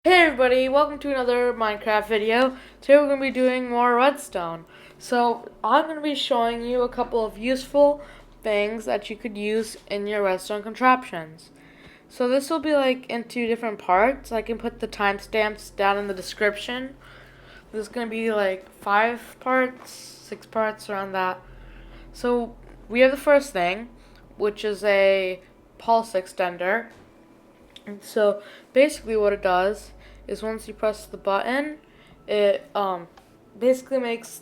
Hey everybody, welcome to another Minecraft video. Today we're going to be doing more redstone. So I'm going to be showing you a couple of useful things that you could use in your redstone contraptions. So this will be like in two different parts. I can put the timestamps down in the description. This is going to be like 5 parts, 6 parts around that. So we have the first thing, which is a pulse extender. And so basically what it does is once you press the button, it basically makes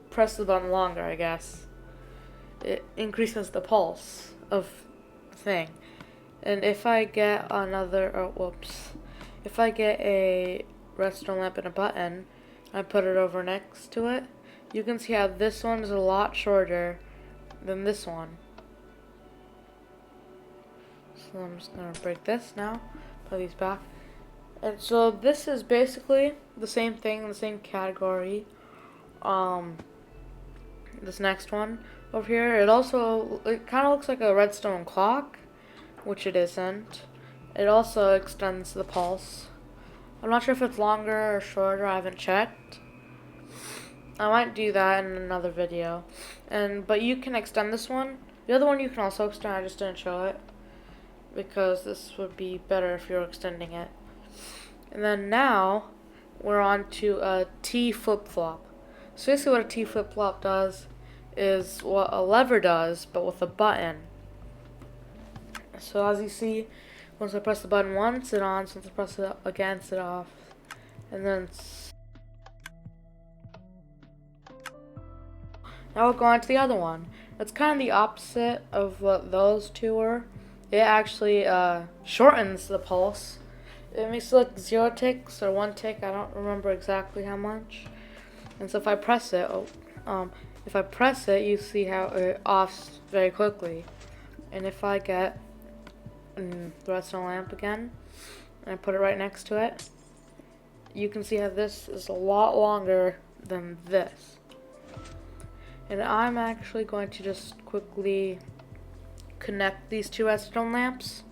press the button longer, I guess. It increases the pulse of the thing. And if I get if I get a redstone lamp and a button, I put it over next to it, you can see how this one is a lot shorter than this one. So I'm just going to break this now, put these back. And so this is basically the same thing, the same category. This next one over here, it kind of looks like a redstone clock, which it isn't. It also extends the pulse. I'm not sure if it's longer or shorter, I haven't checked. I might do that in another video. But you can extend this one. The other one you can also extend, I just didn't show it, because this would be better if you're extending it. And then now we're on to a T flip-flop. So basically what a T flip-flop does is what a lever does, but with a button. So as you see, once I press the button once, it's on. Once I press it again, it's off. And then now we'll go on to the other one. It's kind of the opposite of what those two were. It actually shortens the pulse. It makes it like 0 ticks or 1 tick. I don't remember exactly how much. And so if I press it, you see how it offs very quickly. And if I get the redstone lamp again, and I put it right next to it, you can see how this is a lot longer than this. And I'm actually going to just quickly connect these two redstone lamps.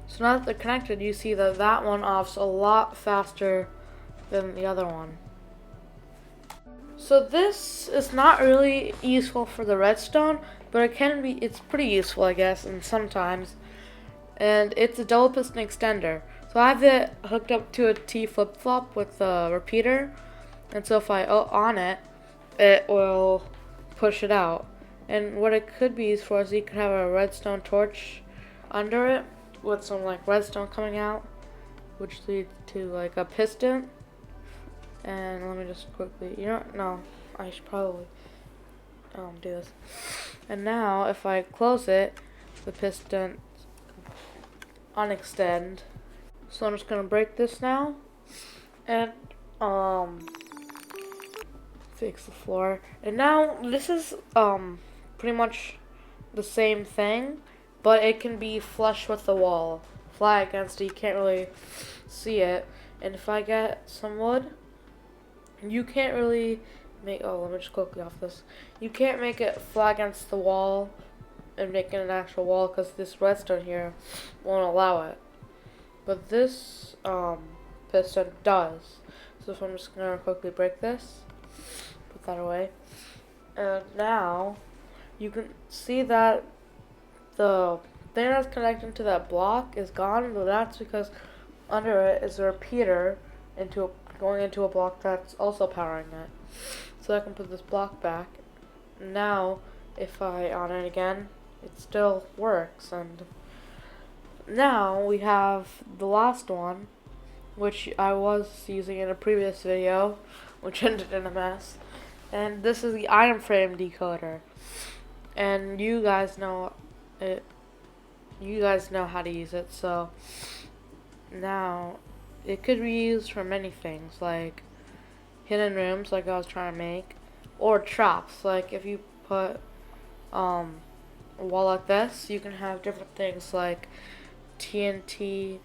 So now that they're connected, you see that that one offs a lot faster than the other one. So this is not really useful for the redstone, but it's pretty useful, I guess, and sometimes. And it's a double piston extender. So I have it hooked up to a T flip-flop with a repeater, and so if I on it, it will push it out. And what it could be used for is you could have a redstone torch under it with some like redstone coming out, which leads to like a piston. And let me just quickly, no, I should probably do this. And now if I close it, the piston unextend. So I'm just gonna break this now and fix the floor. And now this is pretty much the same thing, but it can be flush with the wall. Fly against it, you can't really see it. And if I get some wood, you can't really let me just quickly off this. You can't make it fly against the wall and make it an actual wall because this redstone here won't allow it. But this piston does. So if I'm just gonna quickly break this, put that away. And now you can see that the thing that's connected to that block is gone, but that's because under it is a repeater going into a block that's also powering it. So I can put this block back. Now, if I on it again, it still works. And now we have the last one, which I was using in a previous video, which ended in a mess. And this is the item frame decoder. And you guys know it. You guys know how to use it. So now it could be used for many things, like hidden rooms, like I was trying to make, or traps. Like if you put a wall like this, you can have different things like TNT,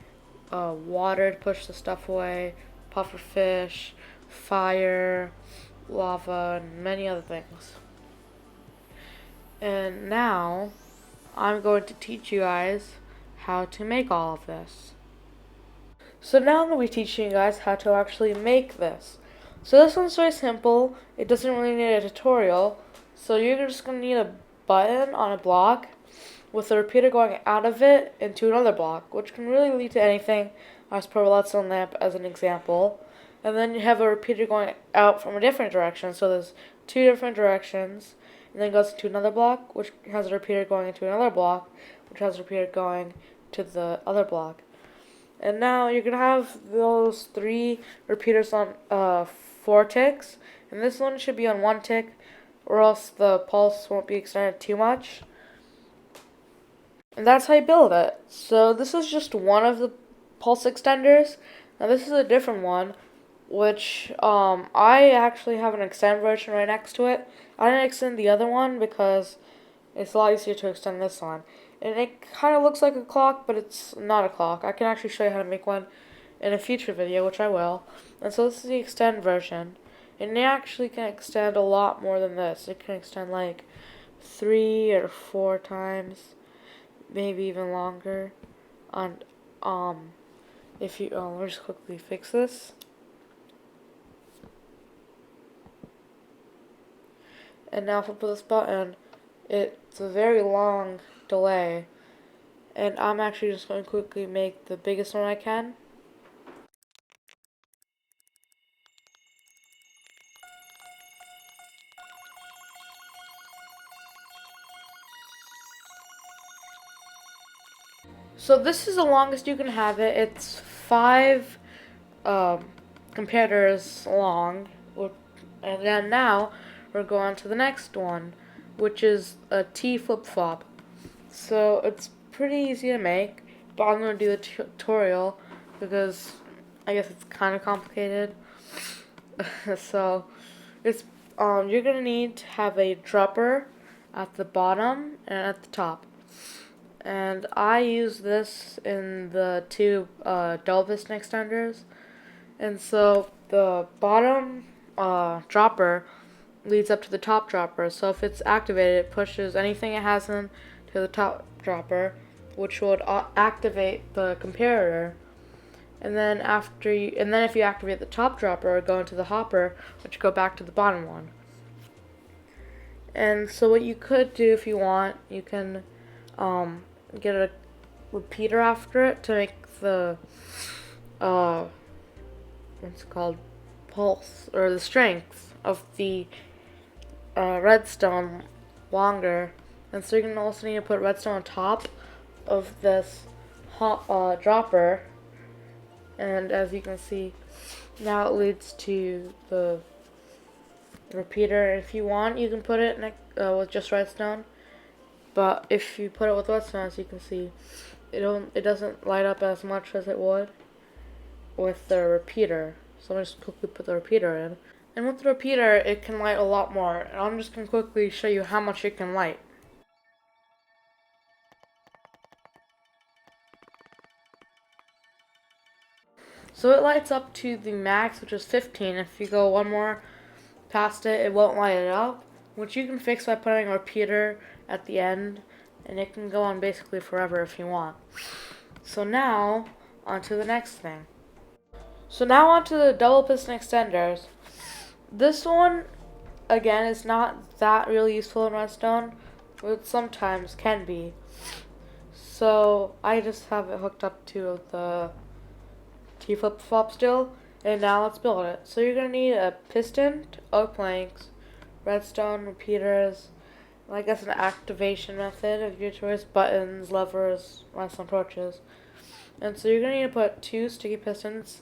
water to push the stuff away, puffer fish, fire, lava, and many other things. And now I'm going to teach you guys how to make all of this. So now I'm going to be teaching you guys how to actually make this. So this one's very simple. It doesn't really need a tutorial. So you're just going to need a button on a block with a repeater going out of it into another block, which can really lead to anything, as per Redstone lamp as an example. And then you have a repeater going out from a different direction. So there's two different directions. And then it goes to another block, which has a repeater going into another block, which has a repeater going to the other block. And now you're going to have those three repeaters on 4 ticks. And this one should be on 1 tick, or else the pulse won't be extended too much. And that's how you build it. So this is just one of the pulse extenders. Now this is a different one, which I actually have an extend version right next to it. I didn't extend the other one because it's a lot easier to extend this one. And it kind of looks like a clock, but it's not a clock. I can actually show you how to make one in a future video, which I will. And so this is the extend version. And it actually can extend a lot more than this. It can extend like 3 or 4 times, maybe even longer. And if you let me just quickly fix this. And now if I put this button, it's a very long delay. And I'm actually just going to quickly make the biggest one I can. So this is the longest you can have it. It's 5 computers long. And then now we're going to the next one, which is a T flip-flop. So it's pretty easy to make, but I'm going to do the tutorial because I guess it's kind of complicated. So it's you're going to need to have a dropper at the bottom and at the top. And I use this in the 2 double piston extenders. And so the bottom dropper leads up to the top dropper. So if it's activated, it pushes anything it has in to the top dropper, which would activate the comparator. And then if you activate the top dropper, it go into the hopper, which go back to the bottom one. And so what you could do if you want, you can get a repeater after it to make the what's it called, pulse, or the strength of the redstone longer. And so you're going to also need to put redstone on top of this dropper. And as you can see, now it leads to the repeater. If you want, you can put it with just redstone. But if you put it with redstone, as you can see, it doesn't light up as much as it would with the repeater. So I'm just quickly put the repeater in. And with the repeater, it can light a lot more. And I'm just going to quickly show you how much it can light. So it lights up to the max, which is 15. If you go one more past it, it won't light it up, which you can fix by putting a repeater at the end, and it can go on basically forever if you want. So now, on to the next thing. So now on to the double piston extenders. This one, again, is not that really useful in redstone, but sometimes can be. So I just have it hooked up to the T flip-flop still, and now let's build it. So you're going to need a piston, oak planks, redstone, repeaters, and I guess an activation method of your choice, buttons, levers, redstone torches. And so you're going to need to put 2 sticky pistons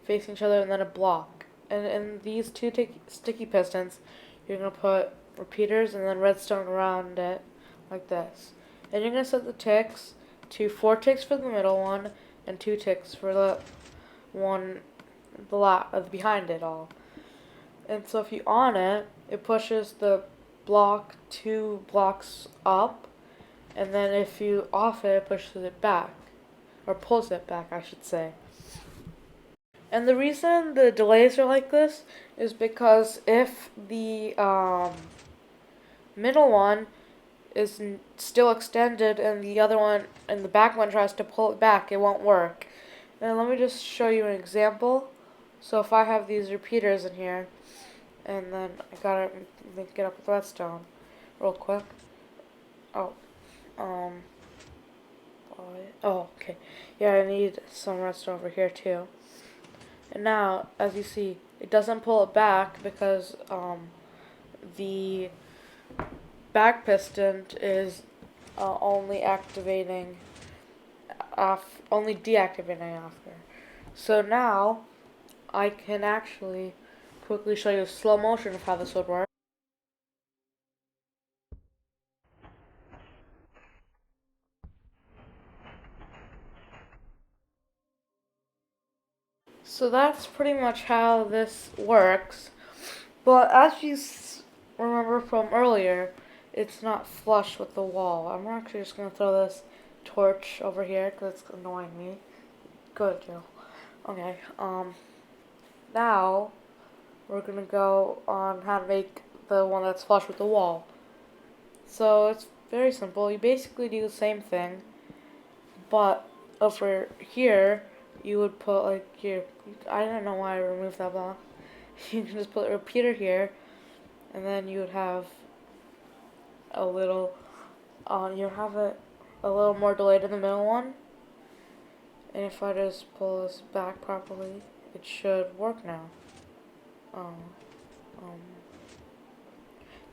facing each other and then a block. And in these 2 sticky pistons, you're going to put repeaters and then redstone around it like this. And you're going to set the ticks to 4 ticks for the middle one and 2 ticks for the one behind it all. And so if you on it, it pushes the block 2 blocks up, and then if you off it, it pushes it back, or pulls it back, I should say. And the reason the delays are like this is because if the middle one is still extended and the other one and the back one tries to pull it back, it won't work. And let me just show you an example. So if I have these repeaters in here, and then I gotta link it up with redstone real quick. Oh, um, okay. Yeah, I need some redstone over here too. And now, as you see, it doesn't pull it back because the back piston is only deactivating after. So now I can actually quickly show you slow motion of how this would work. So that's pretty much how this works. But as you remember from earlier, it's not flush with the wall. I'm actually just going to throw this torch over here because it's annoying me. Good, Jill. Okay, now we're going to go on how to make the one that's flush with the wall. So it's very simple. You basically do the same thing, but over here, you would put like here. I don't know why I removed that block. You can just put a repeater here, and then you would have a little. You have it a little more delayed in the middle one. And if I just pull this back properly, it should work now. Um,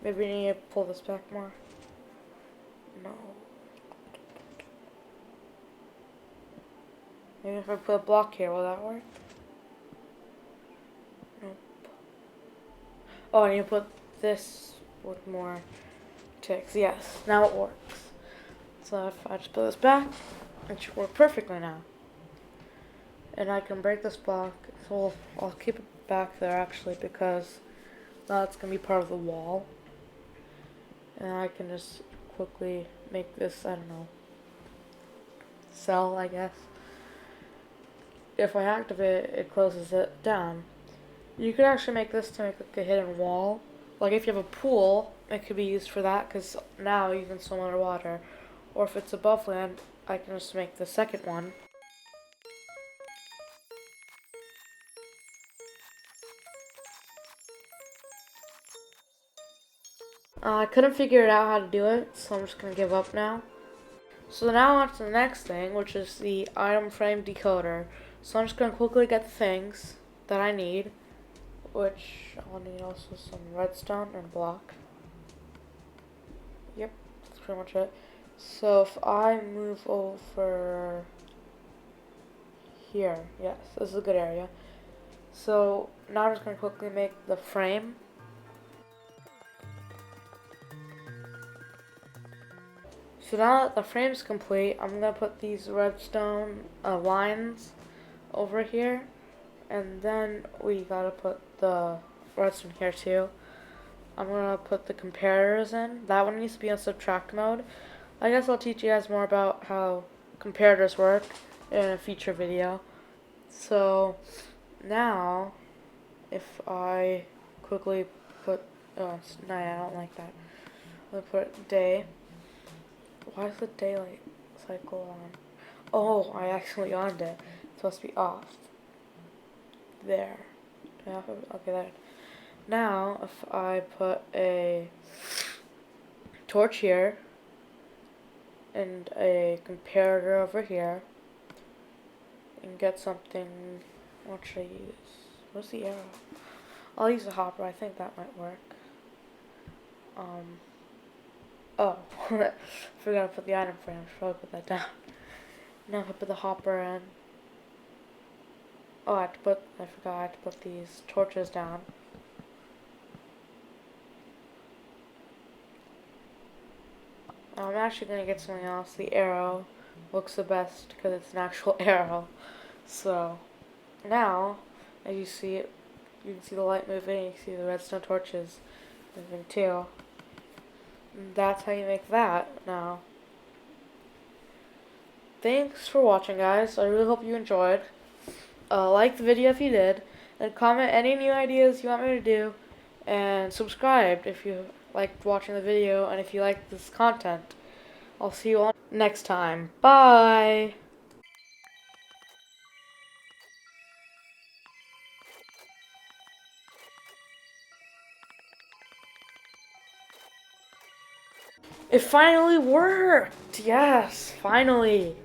maybe I need to pull this back more. No. Maybe if I put a block here, will that work? Nope. Oh, I need to put this with more ticks. Yes, now it works. So if I just put this back, it should work perfectly now. And I can break this block. So I'll keep it back there actually because now it's going to be part of the wall. And I can just quickly make this, I don't know, cell, I guess. If I activate it, it closes it down. You could actually make this to make like a hidden wall. Like if you have a pool, it could be used for that because now you can swim underwater. Or if it's above land, I can just make the second one. I couldn't figure it out how to do it, so I'm just going to give up now. So now on to the next thing, which is the item frame decoder. So I'm just going to quickly get the things that I need, which I'll need also some redstone and block. Yep, that's pretty much it. So if I move over here, yes, this is a good area. So now I'm just going to quickly make the frame. So now that the frame's complete, I'm going to put these redstone lines over here. And then we got to put the redstone here too. I'm going to put the comparators in. That one needs to be on subtract mode. I guess I'll teach you guys more about how comparators work in a future video. So now, if I quickly put, oh, no, I don't like that. I'm going to put day. Why is the daylight cycle on? Oh, I actually on it. It's supposed to be off. There. Okay, there. Now, if I put a torch here and a comparator over here and get something, what should I use? What's the arrow? I'll use a hopper. I think that might work. Oh, forgot to put the item frame. Should probably put that down. Now if I put the hopper in. Oh, I forgot I had to put these torches down. I'm actually going to get something else. The arrow looks the best because it's an actual arrow. So, now, as you see it, you can see the light moving, you can see the redstone torches moving too. That's how you make that now. Thanks for watching, guys. I really hope you enjoyed. Like the video if you did, and comment any new ideas you want me to do, and subscribe if you liked watching the video and if you liked this content. I'll see you all next time. Bye! It finally worked! Yes, finally!